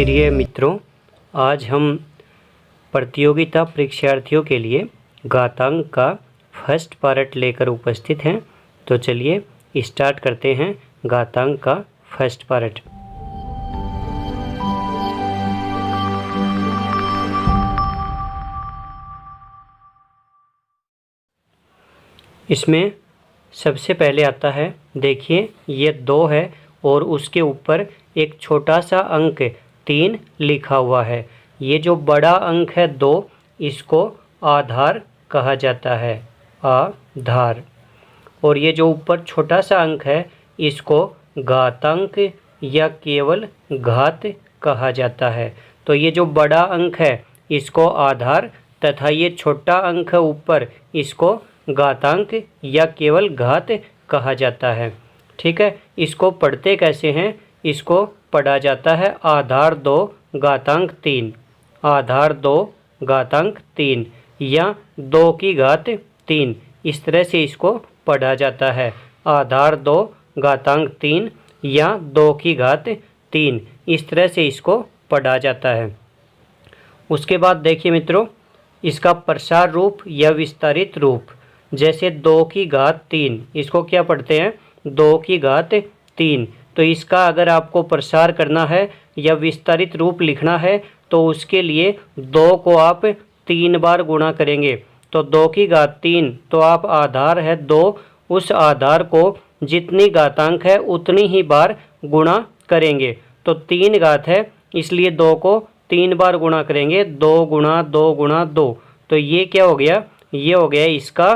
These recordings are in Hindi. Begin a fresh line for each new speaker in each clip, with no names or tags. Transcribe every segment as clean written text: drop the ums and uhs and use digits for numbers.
प्रिय मित्रों, आज हम प्रतियोगिता परीक्षार्थियों के लिए घातांक का फर्स्ट पार्ट लेकर उपस्थित हैं। तो चलिए स्टार्ट करते हैं घातांक का फर्स्ट पार्ट। इसमें सबसे पहले आता है, देखिए ये 2 है और उसके ऊपर एक छोटा सा अंक 3 लिखा हुआ है। ये जो बड़ा अंक है 2, इसको आधार कहा जाता है, आधार। और ये जो ऊपर छोटा सा अंक है इसको घातांक या केवल घात कहा जाता है। तो ये जो बड़ा अंक है इसको आधार तथा ये छोटा अंक है ऊपर, इसको घातांक या केवल घात कहा जाता है। ठीक है, इसको पढ़ते कैसे हैं? इसको पढ़ा जाता है आधार 2 घातांक 3, आधार 2 घातांक 3 या 2 की घात 3, इस तरह से इसको पढ़ा जाता है। आधार 2 घातांक 3 या 2 की घात 3, इस तरह से इसको पढ़ा जाता है। उसके बाद देखिए मित्रों, इसका प्रसार रूप या विस्तारित रूप, जैसे 2 की घात 3, इसको क्या पढ़ते हैं? 2 की घात 3। तो इसका अगर आपको प्रसार करना है या विस्तारित रूप लिखना है तो उसके लिए 2 को आप 3 बार गुणा करेंगे। तो 2 की घात 3, तो आप आधार है 2, उस आधार को जितनी घातांक है उतनी ही बार गुणा करेंगे। तो 3 घात है, इसलिए 2 को 3 बार गुणा करेंगे, 2 गुणा 2 गुणा 2। तो ये क्या हो गया? ये हो गया इसका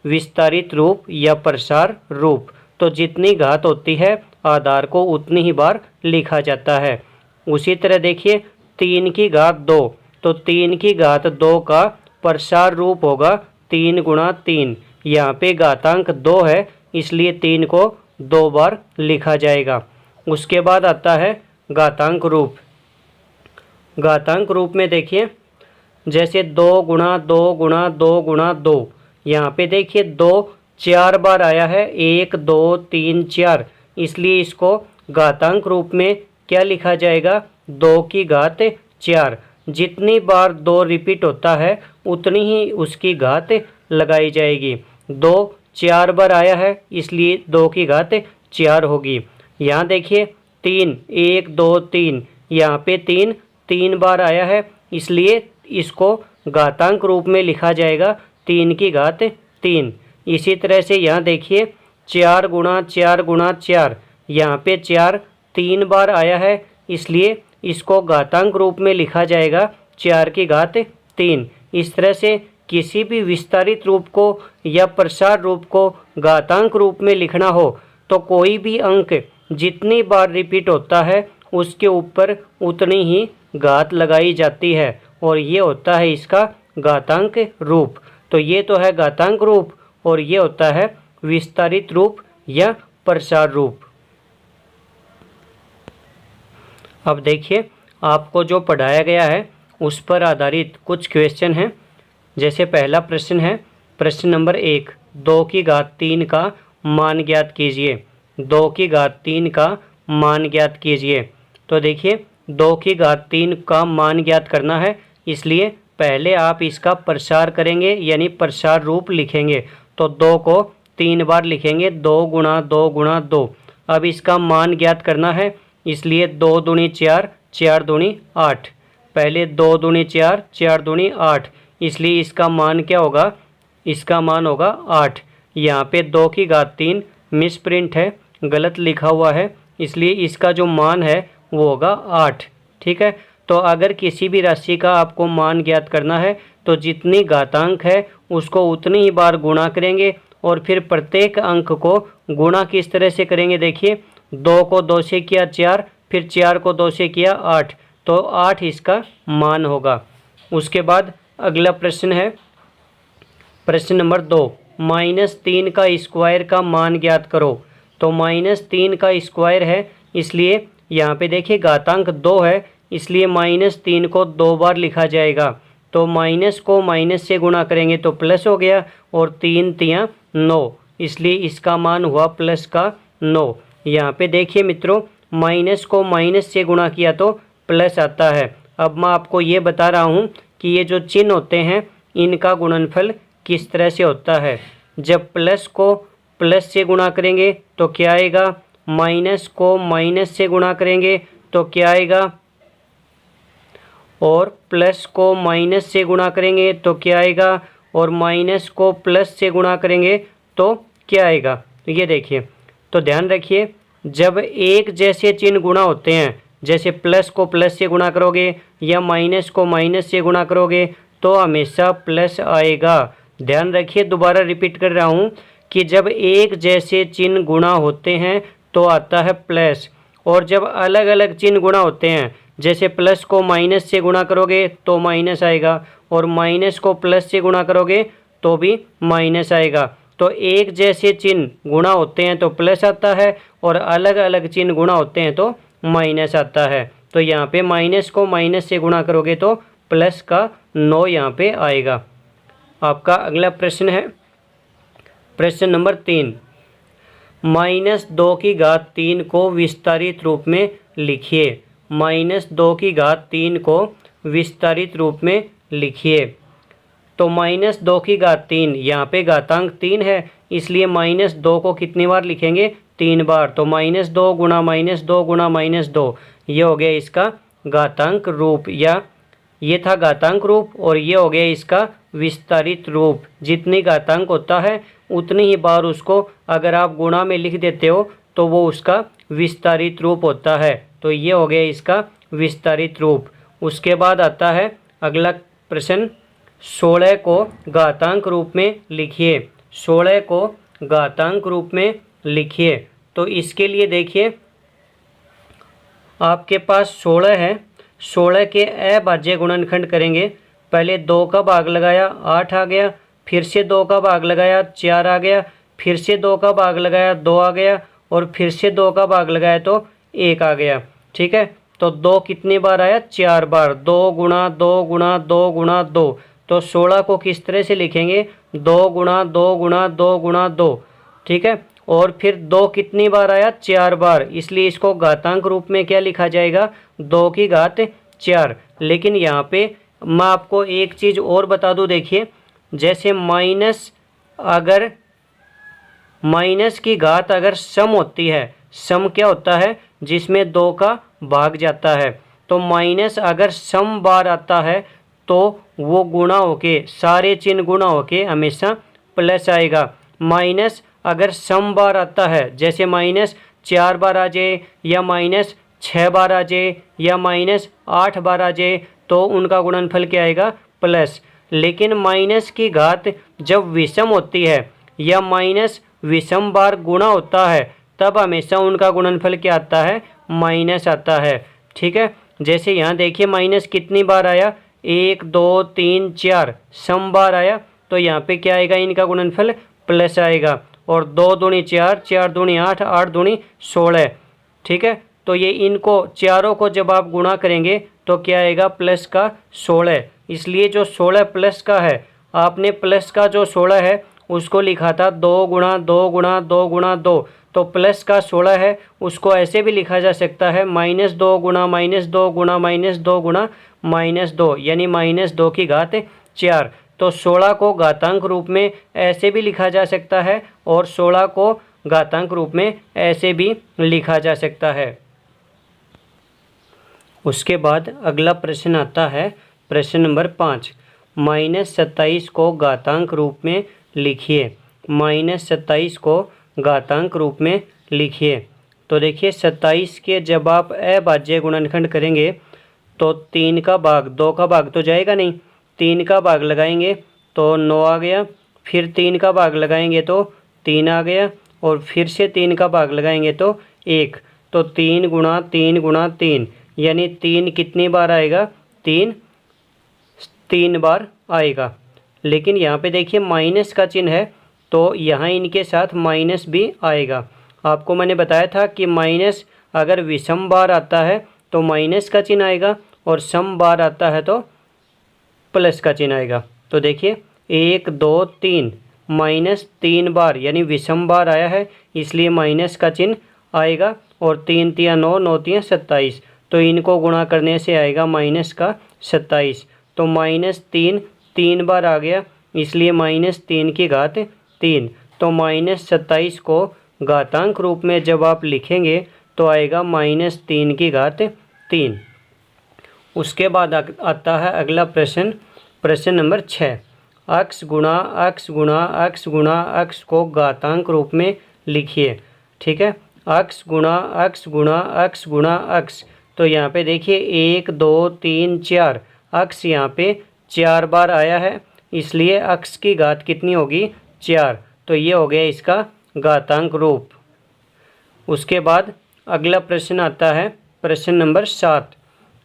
विस्तारित रूप या प्रसार रूप। तो जितनी घात होती है आधार को उतनी ही बार लिखा जाता है। उसी तरह देखिए 3 की घात 2, तो 3 की घात 2 का प्रसार रूप होगा 3 गुणा 3। यहाँ पे घातांक 2 है इसलिए 3 को 2 बार लिखा जाएगा। उसके बाद आता है घातांक रूप। घातांक रूप में देखिए जैसे 2 गुणा 2 गुणा 2 गुणा 2, यहाँ पे देखिए 2 4 बार आया है, 1 2 3 4, इसलिए इसको घातांक रूप में क्या लिखा जाएगा? 2 की घात 4। जितनी बार 2 रिपीट होता है उतनी ही उसकी घात लगाई जाएगी। 2 4 बार आया है इसलिए 2 की घात 4 होगी। यहाँ देखिए 3 1 2 3, यहाँ पे 3 बार आया है इसलिए इसको घातांक रूप में लिखा जाएगा 3 की घात 3। इसी तरह से यहाँ देखिए 4 गुणा 4 गुणा 4, यहाँ पे 4 3 बार आया है इसलिए इसको घातांक रूप में लिखा जाएगा 4 की घात 3। इस तरह से किसी भी विस्तारित रूप को या प्रसार रूप को घातांक रूप में लिखना हो तो कोई भी अंक जितनी बार रिपीट होता है उसके ऊपर उतनी ही घात लगाई जाती है और ये होता है इसका घातांक रूप। तो ये तो है घातांक रूप और ये होता है विस्तारित रूप या प्रसार रूप। अब देखिए आपको जो पढ़ाया गया है उस पर आधारित कुछ क्वेश्चन हैं। जैसे पहला प्रश्न है, प्रश्न नंबर 1, 2 की घात 3 का मान ज्ञात कीजिए। 2 की घात 3 का मान ज्ञात कीजिए। तो देखिए 2 की घात 3 का मान ज्ञात करना है, इसलिए पहले आप इसका प्रसार करेंगे यानी प्रसार रूप लिखेंगे। तो 2 को 3 बार लिखेंगे, 2 गुणा 2 गुणा 2। अब इसका मान ज्ञात करना है इसलिए 2 दूनी 4, 4 दूनी 8। पहले 2 दूनी 4, 4 दूनी 8, इसलिए इसका मान क्या होगा? इसका मान होगा 8। यहाँ पे 2 की घात 3 मिस प्रिंट है, गलत लिखा हुआ है, इसलिए इसका जो मान है वो होगा 8। ठीक है, तो अगर किसी भी राशि का आपको मान ज्ञात करना है तो जितनी घातांक है उसको उतनी ही बार गुणा करेंगे और फिर प्रत्येक अंक को गुणा किस तरह से करेंगे? देखिए 2 को 2 से किया 4, फिर 4 को 2 से किया 8, तो 8 इसका मान होगा। उसके बाद अगला प्रश्न है, प्रश्न नंबर 2, -3 का स्क्वायर का मान ज्ञात करो। तो -3 का स्क्वायर है इसलिए यहाँ पे देखिए घातांक 2 है इसलिए -3 को 2 बार लिखा जाएगा। तो माइनस को माइनस से गुणा करेंगे तो प्लस हो गया और 3 3 9, इसलिए इसका मान हुआ प्लस का 9। यहाँ पे देखिए मित्रों, माइनस को माइनस से गुणा किया तो प्लस आता है। अब मैं आपको ये बता रहा हूँ कि ये जो चिन्ह होते हैं इनका गुणनफल किस तरह से होता है। जब प्लस को प्लस से गुणा करेंगे तो क्या आएगा, माइनस को माइनस से गुणा करेंगे तो क्या आएगा, और प्लस को माइनस से गुणा करेंगे तो क्या आएगा, और माइनस को प्लस से गुणा करेंगे तो क्या आएगा। तो ये देखिए, तो ध्यान रखिए, जब एक जैसे चिन्ह गुणा होते हैं, जैसे प्लस को प्लस से गुणा करोगे या माइनस को माइनस से गुणा करोगे तो हमेशा प्लस आएगा। ध्यान रखिए, दोबारा रिपीट कर रहा हूँ कि जब एक जैसे चिन्ह गुणा होते हैं तो आता है प्लस, और जब अलग अलग चिन्ह गुणा होते हैं, जैसे प्लस को माइनस से गुणा करोगे तो माइनस आएगा, और माइनस को प्लस से गुणा करोगे तो भी माइनस आएगा। तो एक जैसे चिन्ह गुणा होते हैं तो प्लस आता है, और अलग अलग चिन्ह गुणा होते हैं तो माइनस आता है। तो यहाँ पे माइनस को माइनस से गुणा करोगे तो प्लस का 9 यहाँ पे आएगा। आपका अगला प्रश्न है प्रश्न नंबर 3, -2 को विस्तारित रूप में लिखिए। -2 को विस्तारित रूप में लिखिए। तो -2 यहाँ पे घातांक 3 है, इसलिए -2 को कितनी बार लिखेंगे, 3 बार। तो -2 गुणा -2 गुणा -2, ये हो गया इसका घातांक रूप, या ये था घातांक रूप और ये हो गया इसका विस्तारित रूप। जितनी घातांक होता है उतनी ही बार उसको अगर आप गुणा में लिख देते हो तो वो उसका विस्तारित रूप होता है। तो ये हो गया इसका विस्तारित रूप। उसके बाद आता है अगला प्रश्न, 16 को घातांक रूप में लिखिए। 16 को घातांक रूप में लिखिए। तो इसके लिए देखिए, आपके पास 16 है, 16 के अभाज्य गुणनखंड करेंगे। पहले 2 का भाग लगाया 8 आ गया, फिर से 2 का भाग लगाया 4 आ गया, फिर से 2 का भाग लगाया 2 आ गया, और फिर से 2 का भाग लगाया तो 1 आ गया। ठीक है, तो 2 कितनी बार आया, 4 बार। 2 गुणा 2 गुणा 2 गुणा 2। तो 16 को किस तरह से लिखेंगे, 2 गुणा 2 गुणा 2 गुणा 2। ठीक है, और फिर 2 कितनी बार आया, 4 बार, इसलिए इसको घातांक रूप में क्या लिखा जाएगा, 2 की घात 4। लेकिन यहाँ पे मैं आपको एक चीज़ और बता दूँ, देखिए, जैसे माइनस की घात अगर सम होती है, सम क्या होता है, जिसमें 2 का भाग जाता है, तो माइनस अगर सम बार आता है तो वो गुणा होके, सारे चिन्ह गुणा होके हमेशा प्लस आएगा। माइनस अगर सम बार आता है, जैसे -4 बार आ जाए, या -6 बार आ जाए, या -8 बार आ जाए, तो उनका गुणनफल क्या आएगा, प्लस। लेकिन माइनस की घात जब विषम होती है या माइनस विषम बार गुणा होता है, तब हमेशा उनका गुणनफल क्या आता है, माइनस आता है। ठीक है, जैसे यहाँ देखिए माइनस कितनी बार आया, 1 2 3 4 सम बार आया, तो यहाँ पे क्या आएगा, इनका गुणनफल प्लस आएगा। और 2 दूनी 4, 4 दूनी 8, 8 दूनी 16। ठीक है, तो ये इनको चारों को जब आप गुणा करेंगे तो क्या आएगा, प्लस का 16। इसलिए जो 16 प्लस का है, आपने प्लस का जो 16 है उसको लिखा था 2 गुणा 2 गुणा 2 गुणा 2। तो प्लस का 16 है, उसको ऐसे भी लिखा जा सकता है -2 गुणा -2 गुणा -2 गुणा -2, यानी -2 की घात 4। तो 16 को घातांक रूप में ऐसे भी लिखा जा सकता है, और 16 को घातांक रूप में ऐसे भी लिखा जा सकता है। उसके बाद अगला प्रश्न आता है प्रश्न नंबर 5, -27 को घातांक रूप में लिखिए। -27 को घातांक रूप में लिखिए। तो देखिए 27 के जब आप अभाज्य गुणनखंड करेंगे तो 3 का भाग 2 का भाग तो जाएगा नहीं, 3 का भाग लगाएंगे तो 9 आ गया, फिर 3 का भाग लगाएंगे तो 3 आ गया, और फिर से 3 का भाग लगाएंगे तो 1। तो 3 गुणा 3 गुणा 3, यानी 3 कितनी बार आएगा, 3 बार आएगा। लेकिन यहाँ पे देखिए माइनस का चिन्ह है, तो यहाँ इनके साथ माइनस भी आएगा। आपको मैंने बताया था कि माइनस अगर विषम बार आता है तो माइनस का चिन्ह आएगा, और सम बार आता है तो प्लस का चिन्ह आएगा। तो देखिए 1 2 3 -3 बार, यानी विषम बार आया है, इसलिए माइनस का चिन्ह आएगा। और 3 3 9, 9 3 27, तो इनको गुणा करने से आएगा माइनस का 27। तो -3 3 बार आ गया, इसलिए -3 की घात 3। तो -27 को घातांक रूप में जब आप लिखेंगे तो आएगा -3 की घात 3। उसके बाद आता है अगला प्रश्न, प्रश्न नंबर 6। अक्स गुणा अक्स गुणा अक्स गुणा अक्स को घातांक रूप में लिखिए। ठीक है, अक्स गुणा अक्स गुणा अक्स गुणा अक्स। तो यहाँ पे देखिए 1 2 3 4 अक्स यहाँ पे 4 बार आया है, इसलिए अक्स की घात कितनी होगी 4। तो ये हो गया इसका घातांक रूप। उसके बाद अगला प्रश्न आता है प्रश्न नंबर 7।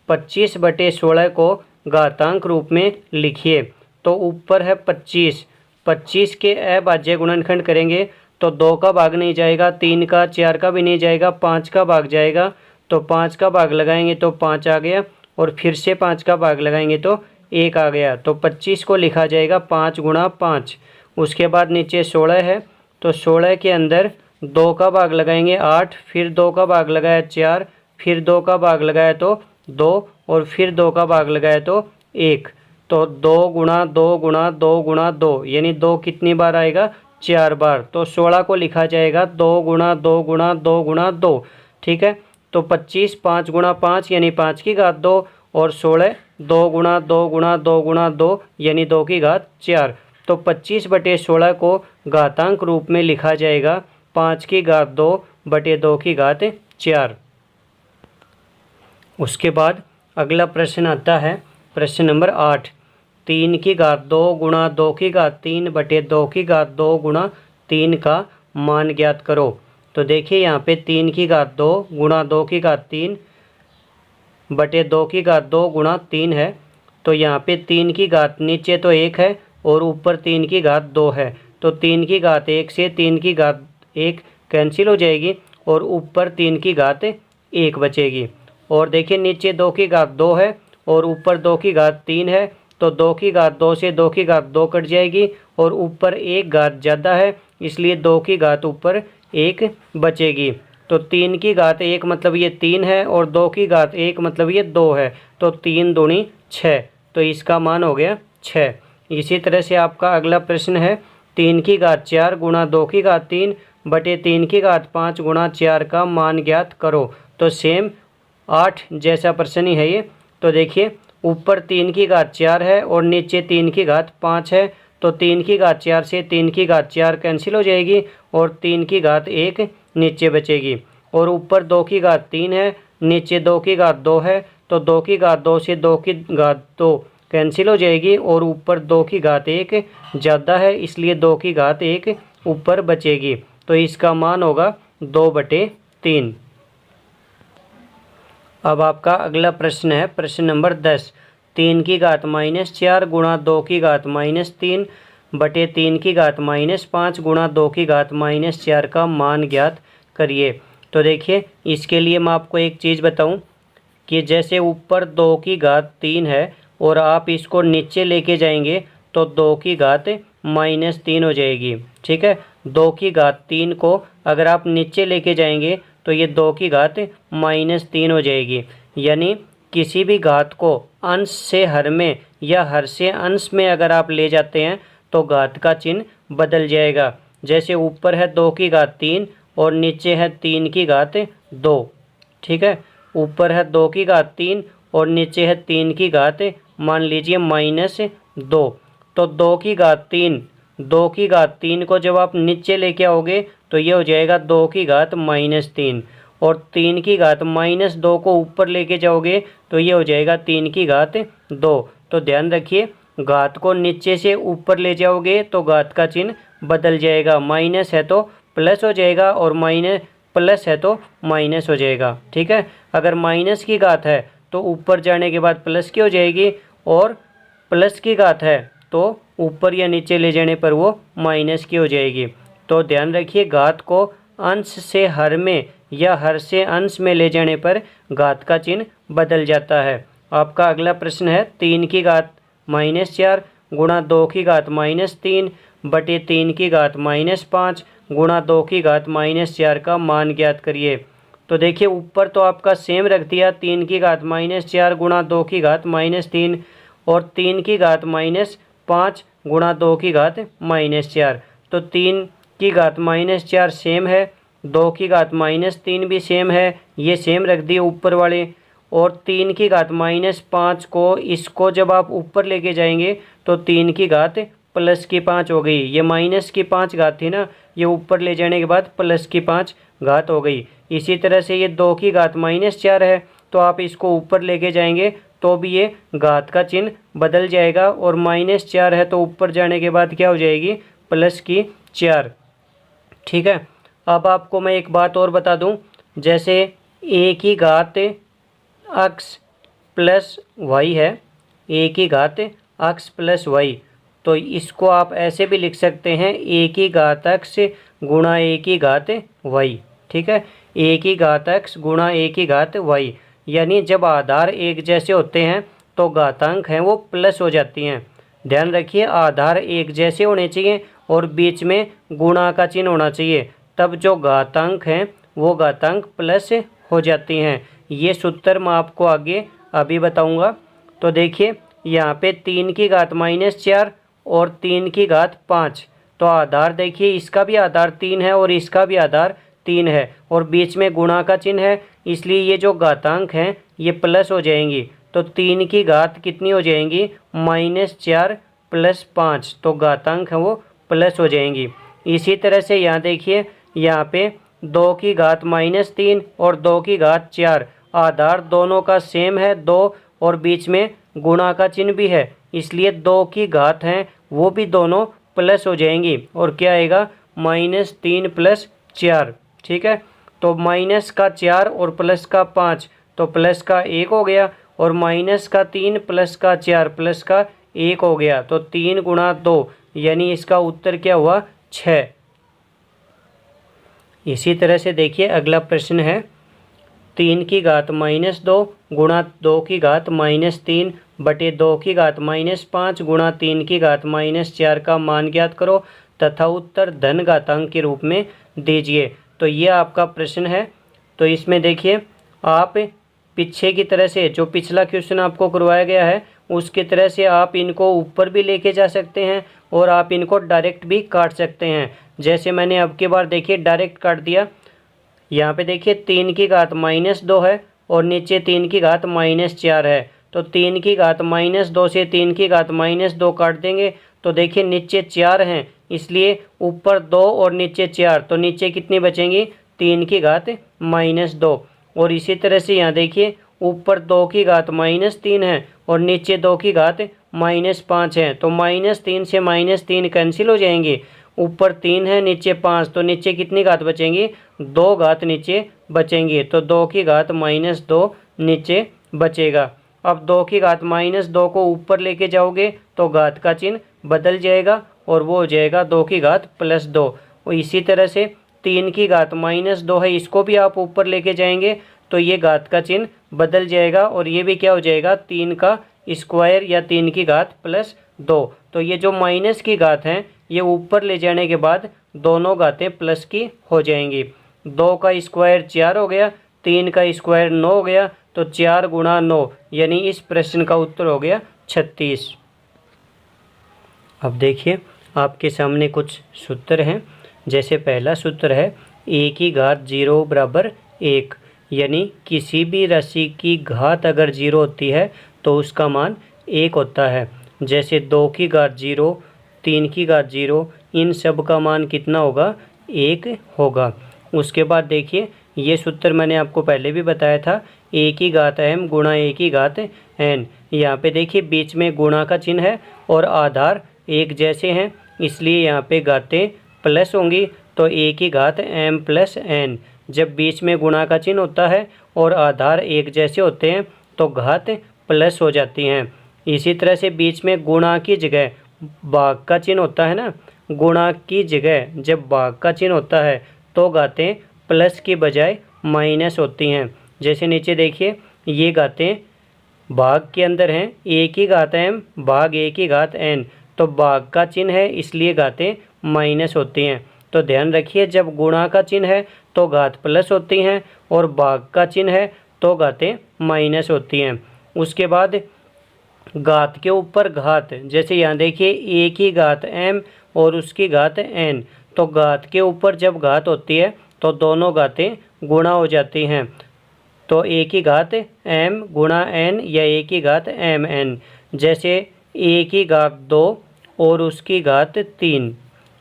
25/16 को घातांक रूप में लिखिए। तो ऊपर है 25, 25 के अभाज्य गुणनखंड करेंगे तो 2 का भाग नहीं जाएगा, 3 का, 4 का भी नहीं जाएगा, 5 का भाग जाएगा। तो 5 का भाग लगाएंगे तो 5 आ गया, और फिर से 5 का भाग लगाएंगे तो 1 आ गया। तो 25 को लिखा जाएगा 5 गुणा 5। उसके बाद नीचे 16 है, तो 16 के अंदर 2 का भाग लगाएंगे 8, फिर 2 का भाग लगाया 4, फिर 2 का भाग लगाया तो 2, और फिर 2 का भाग लगाया तो 1। तो 2 गुणा 2 गुणा 2 गुणा 2, यानी 2 कितनी बार आएगा 4 बार। तो 16 को लिखा जाएगा 2 गुणा 2 गुणा 2 गुणा 2। ठीक है, तो 25 5 गुणा 5 यानी 5 की घात 2, और 16 2 गुणा 2 गुणा 2 गुणा 2 यानी 2 की घात 4। तो 25/16 को घातांक रूप में लिखा जाएगा 5 की घात 2/2 की घात 4। उसके बाद अगला प्रश्न आता है प्रश्न नंबर 8। 3 की घात 2 गुणा 2 की घात 3/2 की घात 2 गुणा 3 का मान ज्ञात करो। तो देखिए यहाँ पे 3 की घात 2 गुणा 2 की घात 3/2 की घात 2 गुणा 3 है। तो यहाँ पे 3 की घात नीचे तो 1 है और ऊपर 3 की घात 2 है। तो 3 की घात 1 से 3 की घात 1 कैंसिल हो जाएगी, और ऊपर 3 की घात 1 बचेगी। और देखिए नीचे 2 की घात 2 है और ऊपर 2 की घात 3 है। तो 2 की घात 2 से 2 की घात 2 कट जाएगी, और ऊपर 1 घात ज़्यादा है, इसलिए 2 की घात ऊपर 1 बचेगी। तो 3 की घात 1 मतलब ये 3 है, और 2 की घात 1 मतलब ये 2 है। तो 3 दूनी 6, तो इसका मान हो गया 6। इसी तरह से आपका अगला प्रश्न है 3 की घात 4 गुणा 2 की घात 3/3 की घात 5 गुणा 4 का मान ज्ञात करो। तो सेम 8 जैसा प्रश्न ही है ये। तो देखिए ऊपर 3 की घात 4 है और नीचे 3 की घात 5 है। तो 3 की घात 4 से 3 की घात 4 कैंसिल हो जाएगी, और 3 की घात 1 नीचे बचेगी। और ऊपर 2 की घात 3 है, नीचे 2 की घात 2 है। तो 2 की घात 2 से 2 की घात 2 कैंसिल हो जाएगी, और ऊपर 2 की घात 1 ज़्यादा है, इसलिए 2 की घात 1 ऊपर बचेगी। तो इसका मान होगा 2/3। अब आपका अगला प्रश्न है प्रश्न नंबर 10। 3 की घात -4 गुणा 2 की घात -3/3 की घात -5 गुणा 2 की घात -4 का मान ज्ञात करिए। तो देखिए इसके लिए मैं आपको एक चीज़ बताऊं कि जैसे ऊपर 2 की घात 3 है और आप इसको नीचे लेके जाएंगे तो 2 की घात -3 हो जाएगी। ठीक है, 2 की घात 3 को अगर आप नीचे लेके जाएंगे तो ये 2 की घात -3 हो जाएगी। यानी किसी भी घात को अंश से हर में या हर से अंश में अगर आप ले जाते हैं तो घात का चिन्ह बदल जाएगा। जैसे ऊपर है 2 की घात 3 और नीचे है 3 की घात 2। ठीक है, ऊपर है 2 की घात 3 और नीचे है 3 की घात मान लीजिए -2। तो 2 की घात 3 को जब आप नीचे लेके आओगे तो ये हो जाएगा 2 की घात -3, और 3 की घात -2 को ऊपर लेके जाओगे तो ये हो जाएगा 3 की घात 2। तो ध्यान रखिए घात को नीचे से ऊपर ले जाओगे तो घात का चिन्ह बदल जाएगा। माइनस है तो प्लस हो जाएगा और प्लस है तो माइनस हो जाएगा। ठीक है, अगर माइनस की घात है तो ऊपर जाने के बाद प्लस की हो जाएगी, और प्लस की घात है तो ऊपर या नीचे ले जाने पर वो माइनस की हो जाएगी। तो ध्यान रखिए घात को अंश से हर में या हर से अंश में ले जाने पर घात का चिन्ह बदल जाता है। आपका अगला प्रश्न है 3 की घात -4 गुणा 2 की घात -3/3 की घात -5 गुणा 2 की घात -4 का मान ज्ञात करिए। तो देखिए ऊपर तो आपका सेम रख दिया, 3 की घात -4 गुणा 2 की घात -3 और 3 की घात -5 गुणा 2 की घात -4। तो 3 की घात -4 सेम है, 2 की घात -3 भी सेम है, ये सेम रख दिए ऊपर वाले। और 3 की घात -5 को इसको जब आप ऊपर लेके जाएंगे तो 3 की घात +5 हो गई। ये -5 घात थी ना, ये ऊपर ले जाने के बाद +5 घात हो गई। इसी तरह से ये 2 की घात -4 है, तो आप इसको ऊपर लेके जाएंगे तो भी ये घात का चिन्ह बदल जाएगा, और -4 है तो ऊपर जाने के बाद क्या हो जाएगी, +4। ठीक है। अब आपको मैं एक बात और बता दूं, जैसे a की घात x प्लस वाई है, a की घात x प्लस वाई, तो इसको आप ऐसे भी लिख सकते हैं a की घात x गुणा a की घात y। ठीक है, a की घात x गुणा a की घात y, यानी जब आधार एक जैसे होते हैं तो घातांक हैं वो प्लस हो जाती हैं। ध्यान रखिए, आधार एक जैसे होने चाहिए और बीच में गुणा का चिन्ह होना चाहिए, तब जो घातांक हैं वो घातांक प्लस हो जाती हैं। ये सूत्र मैं आपको आगे अभी बताऊंगा। तो देखिए यहाँ पे 3 की घात -4 और 3 की घात 5, तो आधार देखिए इसका भी आधार 3 है और इसका भी आधार 3 है, और बीच में गुणा का चिन्ह है, इसलिए ये जो घातांक हैं ये प्लस हो जाएंगी। तो 3 की घात कितनी हो जाएंगी, -4 + 5, तो घातांक है वो प्लस हो जाएंगी। इसी तरह से यहाँ देखिए, यहाँ पे 2 की घात -3 और 2 की घात 4, आधार दोनों का सेम है 2, और बीच में गुणा का चिन्ह भी है, इसलिए 2 की घात हैं वो भी दोनों प्लस हो जाएंगी, और क्या आएगा, -3 + 4। ठीक है, तो माइनस का 4 और प्लस का 5, तो प्लस का 1 हो गया, और माइनस का 3 प्लस का 4 प्लस का 1 हो गया, तो 3 गुणा 2, यानी इसका उत्तर क्या हुआ, 6। इसी तरह से देखिए अगला प्रश्न है, 3 की घात -2 गुणा 2 की घात -3 बटे 2 की घात -5 गुणा 3 की घात -4 का मान ज्ञात करो तथा उत्तर धन घातांक के रूप में दीजिए। तो ये आपका प्रश्न है। तो इसमें देखिए आप पीछे की तरह से, जो पिछला क्वेश्चन आपको करवाया गया है उसके तरह से आप इनको ऊपर भी लेके जा सकते हैं और आप इनको डायरेक्ट भी काट सकते हैं। जैसे मैंने अब की बार देखिए डायरेक्ट काट दिया। यहाँ पे देखिए 3 की घात -2 है और नीचे 3 की घात -4 है, तो 3 की घात -2 से 3 की घात -2 काट देंगे, तो देखिए नीचे 4 हैं, इसलिए ऊपर 2 और नीचे 4, तो नीचे कितनी बचेंगी, 3 की घात -2। और इसी तरह से यहाँ देखिए ऊपर 2 की घात -3 है और नीचे 2 की घात -5 है, तो -3 से -3 कैंसिल हो जाएंगे, ऊपर 3 है नीचे 5, तो नीचे कितनी घात बचेंगी, 2 घात नीचे बचेंगे, तो 2 की घात -2 नीचे बचेगा। अब 2 की घात -2 को ऊपर लेके जाओगे तो घात का चिन्ह बदल जाएगा और वो हो जाएगा 2 की घात +2। और इसी तरह से 3 की घात -2 है, इसको भी आप ऊपर लेके जाएंगे तो ये घात का चिन्ह बदल जाएगा और ये भी क्या हो जाएगा, 3 का स्क्वायर या 3 की घात +2। तो ये जो माइनस की घात हैं ये ऊपर ले जाने के बाद दोनों घातें प्लस की हो जाएंगी। 2 का स्क्वायर 4 हो गया, 3 का स्क्वायर 9 हो गया, तो 4 गुणा 9, यानी इस प्रश्न का उत्तर हो गया 36। अब देखिए आपके सामने कुछ सूत्र हैं। जैसे पहला सूत्र है a की घात 0 बराबर 1, यानी किसी भी राशि की घात अगर 0 होती है तो उसका मान 1 होता है। जैसे 2 की घात 0, 3 की घात 0, इन सब का मान कितना होगा, 1 होगा। उसके बाद देखिए ये सूत्र मैंने आपको पहले भी बताया था, a की घात m गुणा a की घात n। यहाँ पे देखिए बीच में गुणा का चिन्ह है और आधार एक जैसे हैं, इसलिए यहाँ पे घातें प्लस होंगी, तो a की घात m + n। जब बीच में गुणा का चिन्ह होता है और आधार एक जैसे होते हैं तो घात प्लस हो जाती हैं। इसी तरह से बीच में गुणा की जगह भाग का चिन्ह होता है ना, गुणा की जगह जब भाग का चिन्ह होता है तो घातें प्लस की बजाय माइनस होती हैं। जैसे नीचे देखिए ये घातें भाग के अंदर हैं, a की घात m भाग a की घात n, तो भाग का चिन्ह है इसलिए घातें माइनस होती हैं। तो ध्यान रखिए जब गुणा का चिन्ह है तो घात प्लस होती हैं और भाग का चिन्ह है तो घातें माइनस होती हैं। उसके बाद घात के ऊपर घात, जैसे यहाँ देखिए ए की घात m और उसकी घात n, तो घात के ऊपर जब घात होती है तो दोनों घातें गुणा हो जाती हैं। तो ए की घात m गुणा n या ए की घात mn। जैसे ए की घात 2 और उसकी घात 3,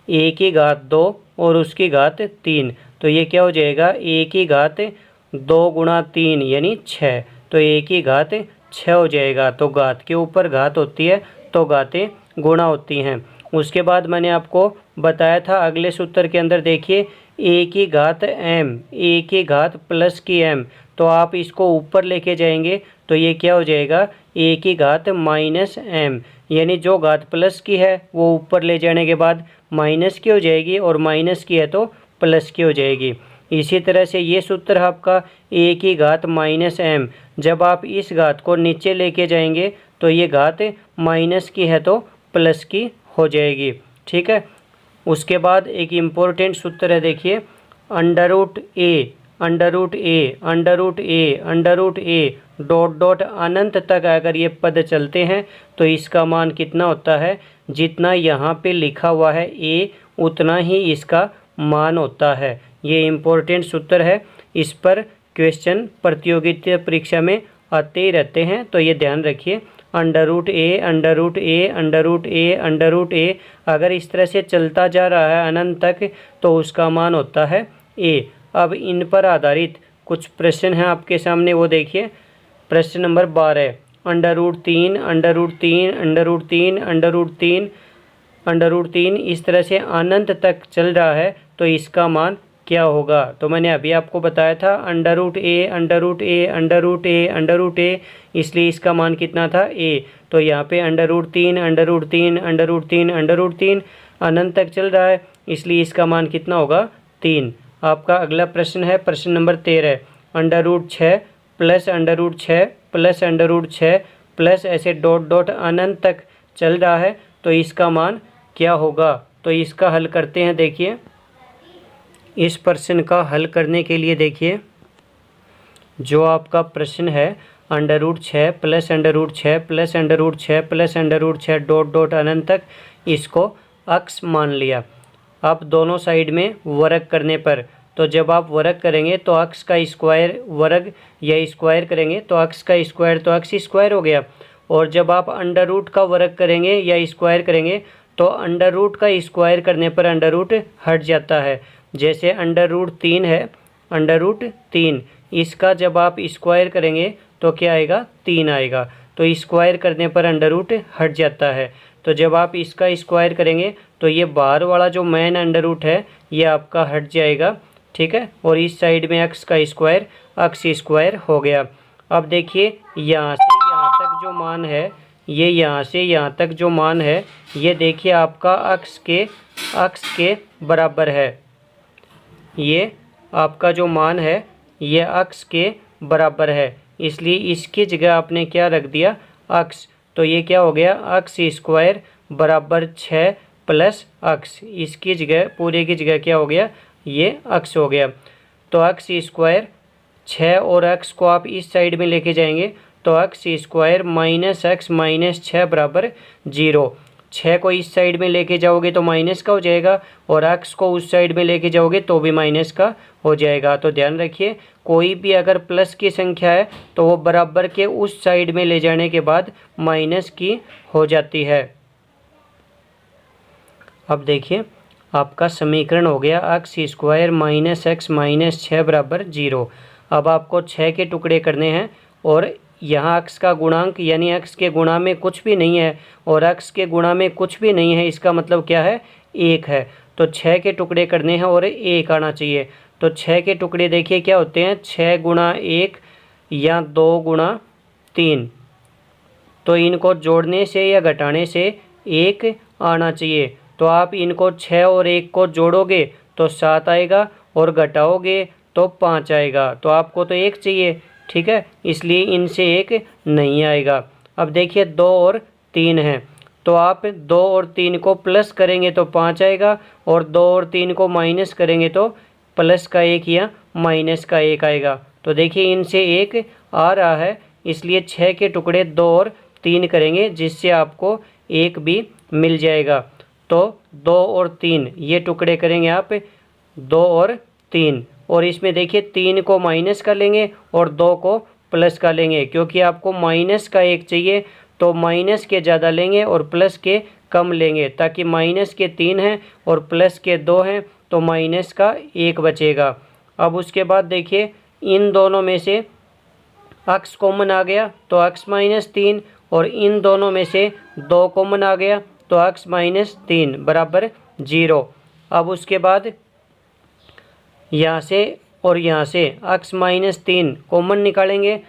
ए की घात 2 और उसकी घात 3, तो ये क्या हो जाएगा, ए की घात 2 गुणा 3 यानी 6, तो ए की घात 6 हो जाएगा। तो घात के ऊपर घात होती है तो घातें गुणा होती हैं। उसके बाद मैंने आपको बताया था अगले सूत्र के अंदर देखिए ए की घात m, ए की घात प्लस की m, तो आप इसको ऊपर लेके जाएंगे तो ये क्या हो जाएगा, ए की घात माइनस m, यानी जो घात प्लस की है वो ऊपर ले जाने के बाद माइनस की हो जाएगी और माइनस की है तो प्लस की हो जाएगी। इसी तरह से ये सूत्र आपका ए की घात माइनस m, जब आप इस घात को नीचे लेके जाएंगे तो ये घात माइनस की है तो प्लस की हो जाएगी। ठीक है। उसके बाद एक इम्पोर्टेंट सूत्र है देखिए, under root A under root A under root A under root A dot dot अनंत तक अगर ये पद चलते हैं तो इसका मान कितना होता है, जितना यहाँ पे लिखा हुआ है ए उतना ही इसका मान होता है। ये इम्पोर्टेंट सूत्र है, इस पर क्वेश्चन प्रतियोगिता परीक्षा में आते ही रहते हैं, तो ये ध्यान रखिए। Under root A under root A under root A under root ए अगर इस तरह से चलता जा रहा है अनंत तक तो उसका मान होता है ए। अब इन पर आधारित कुछ प्रश्न हैं आपके सामने, वो देखिए। प्रश्न number 12, under root 3 under root 3 under root 3 under root 3 under root 3 इस तरह से अनंत तक चल रहा है तो इसका मान क्या होगा। तो मैंने अभी आपको बताया था under root A under root A under root A under root A, इसलिए इसका मान कितना था ए। तो यहाँ पे under root 3 under root 3 under root 3 under root 3 अनंत तक चल रहा है, इसलिए इसका मान कितना होगा 3। आपका अगला प्रश्न है प्रश्न number 13, under root 6 plus under root 6 plus under root 6 plus ऐसे डॉट डॉट अनंत तक चल रहा है तो इसका मान क्या होगा। तो इसका हल करते हैं। देखिए इस प्रश्न का हल करने के लिए देखिए जो आपका प्रश्न है under root 6 plus under root 6 plus under root 6 plus under root 6 dot dot अनंत तक, इसको अक्स मान लिया। अब दोनों साइड में वर्ग करने पर, तो जब आप वर्ग करेंगे तो अक्स का स्क्वायर वर्ग या स्क्वायर करेंगे तो अक्स का स्क्वायर तो अक्स स्क्वायर हो गया। और जब आप अंडर रूट का वर्ग करेंगे या स्क्वायर करेंगे तो अंडर रूट का स्क्वायर करने पर अंडर रूट हट जाता है। जैसे अंडर रूट 3 है, अंडर रूट 3, इसका जब आप स्क्वायर करेंगे तो क्या आएगा 3 आएगा, तो स्क्वायर करने पर अंडर रूट हट जाता है। तो जब आप इसका स्क्वायर करेंगे तो ये बाहर वाला जो मेन अंडर रूट है ये आपका हट जाएगा। ठीक है। और इस साइड में अक्स का स्क्वायर अक्स स्क्वायर हो गया। अब देखिए यहाँ से यहाँ तक जो मान है, ये यहाँ से यहाँ तक जो मान है ये देखिए आपका अक्स के बराबर है। ये आपका जो मान है ये अक्स के बराबर है, इसलिए इसकी जगह आपने क्या रख दिया अक्स। तो ये क्या हो गया अक्स स्क्वायर बराबर 6 प्लस अक्स, इसकी जगह पूरे की जगह क्या हो गया ये अक्स हो गया। तो अक्स स्क्वायर 6 और अक्स को आप इस साइड में लेके जाएंगे तो अक्स स्क्वायर माइनस अक्स माइनस 6 बराबर 0। 6 को इस साइड में लेके जाओगे तो माइनस का हो जाएगा और अक्स को उस साइड में लेके जाओगे तो भी माइनस का हो जाएगा। तो ध्यान रखिए कोई भी अगर प्लस की संख्या है तो वो बराबर के उस साइड में ले जाने के बाद माइनस की हो जाती है। अब देखिए आपका समीकरण हो गया अक्स स्क्वायर माइनस एक्स माइनस 6 बराबर 0। अब आपको 6 के टुकड़े करने हैं और यहाँ अक्स का गुणांक यानी अक्स के गुणा में कुछ भी नहीं है और अक्स के गुणा में कुछ भी नहीं है, इसका मतलब क्या है 1 है। तो 6 के टुकड़े करने हैं और 1 आना चाहिए। तो 6 के टुकड़े देखिए क्या होते हैं 6 गुणा 1 या 2 गुणा 3, तो इनको जोड़ने से या घटाने से 1 आना चाहिए। तो आप इनको 6 और 1 को जोड़ोगे तो 7 आएगा और घटाओगे तो 5 आएगा। तो आपको तो 1 चाहिए, ठीक है, इसलिए इनसे 1 नहीं आएगा। अब देखिए 2 और 3 है, तो आप 2 और 3 को प्लस करेंगे तो 5 आएगा, और 2 और 3 को माइनस करेंगे तो प्लस का 1 या माइनस का 1 आएगा। तो देखिए इनसे 1 आ रहा है, इसलिए 6 के टुकड़े 2 और 3 करेंगे, जिससे आपको 1 भी मिल जाएगा। तो 2 और 3 ये टुकड़े करेंगे आप 2 और 3, और इसमें देखिए 3 को माइनस कर लेंगे और 2 को प्लस का लेंगे, क्योंकि आपको माइनस का 1 चाहिए तो माइनस के ज़्यादा लेंगे और प्लस के कम लेंगे, ताकि माइनस के 3 हैं और प्लस के 2 हैं तो माइनस का 1 बचेगा। अब उसके बाद देखिए इन दोनों में से x कॉमन आ गया तो x माइनस 3, और इन दोनों में से 2 कॉमन आ गया तो x माइनस 3 बराबर 0। अब उसके बाद यहाँ से और यहाँ से x माइनस 3 कॉमन निकालेंगे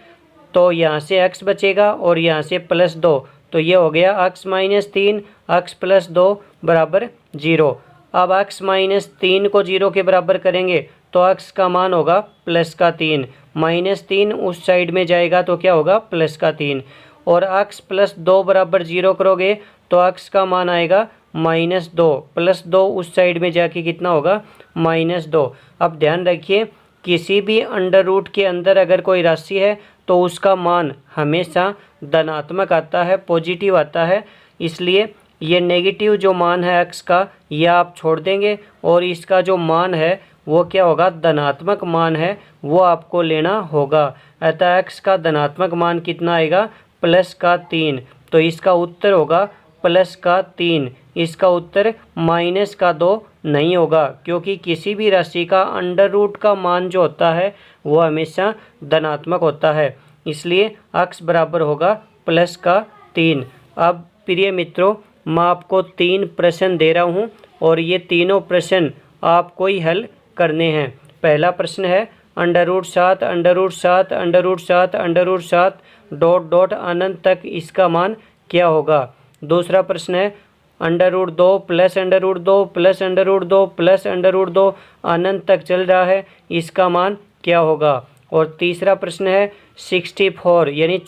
तो यहाँ से x बचेगा और यहाँ से प्लस 2, तो ये हो गया x माइनस 3 x प्लस 2 बराबर 0। अब x माइनस 3 को 0 के बराबर करेंगे तो x का मान होगा प्लस का 3, माइनस 3 उस साइड में जाएगा तो क्या होगा प्लस का 3, और x प्लस 2 बराबर 0 करोगे तो x का मान आएगा माइनस 2, प्लस 2 उस साइड में जाके कितना होगा माइनस 2। अब ध्यान रखिए किसी भी अंडर रूट के अंदर अगर कोई राशि है तो उसका मान हमेशा धनात्मक आता है, पॉजिटिव आता है, इसलिए ये नेगेटिव जो मान है x का यह आप छोड़ देंगे, और इसका जो मान है वो क्या होगा धनात्मक मान है वो आपको लेना होगा। अतः x का धनात्मक मान कितना आएगा प्लस का 3, तो इसका उत्तर होगा प्लस का 3। इसका उत्तर माइनस का 2 नहीं होगा, क्योंकि किसी भी राशि का अंडर रूट का मान जो होता है वो हमेशा धनात्मक होता है, इसलिए x बराबर होगा प्लस का 3। अब प्रिय मित्रों मैं आपको 3 प्रश्न दे रहा हूँ और ये तीनों प्रश्न आपको ही हल करने हैं। पहला प्रश्न है under root 7 under root 7 under root 7 under root 7 dot dot अनंत तक इसका मान क्या होगा। दूसरा प्रश्न है under root 2 plus under root 2 plus under root 2 plus under root 2 अनंत तक चल रहा है, इसका मान क्या होगा। और तीसरा प्रश्न है 64 यानी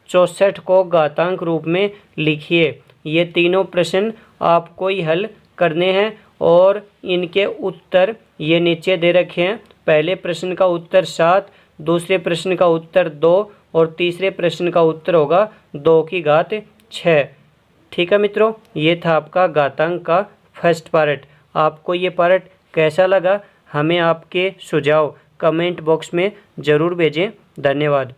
64 को घातांक रूप में लिखिए। ये तीनों प्रश्न आपको ही हल करने हैं और इनके उत्तर ये नीचे दे रखे हैं। पहले प्रश्न का उत्तर 7, दूसरे प्रश्न का उत्तर 2 और तीसरे प्रश्न का उत्तर होगा 2 की घात 6। ठीक है मित्रों, ये था आपका घातांक का फर्स्ट पार्ट। आपको ये पार्ट कैसा लगा हमें आपके सुझाव कमेंट बॉक्स में ज़रूर भेजें। धन्यवाद।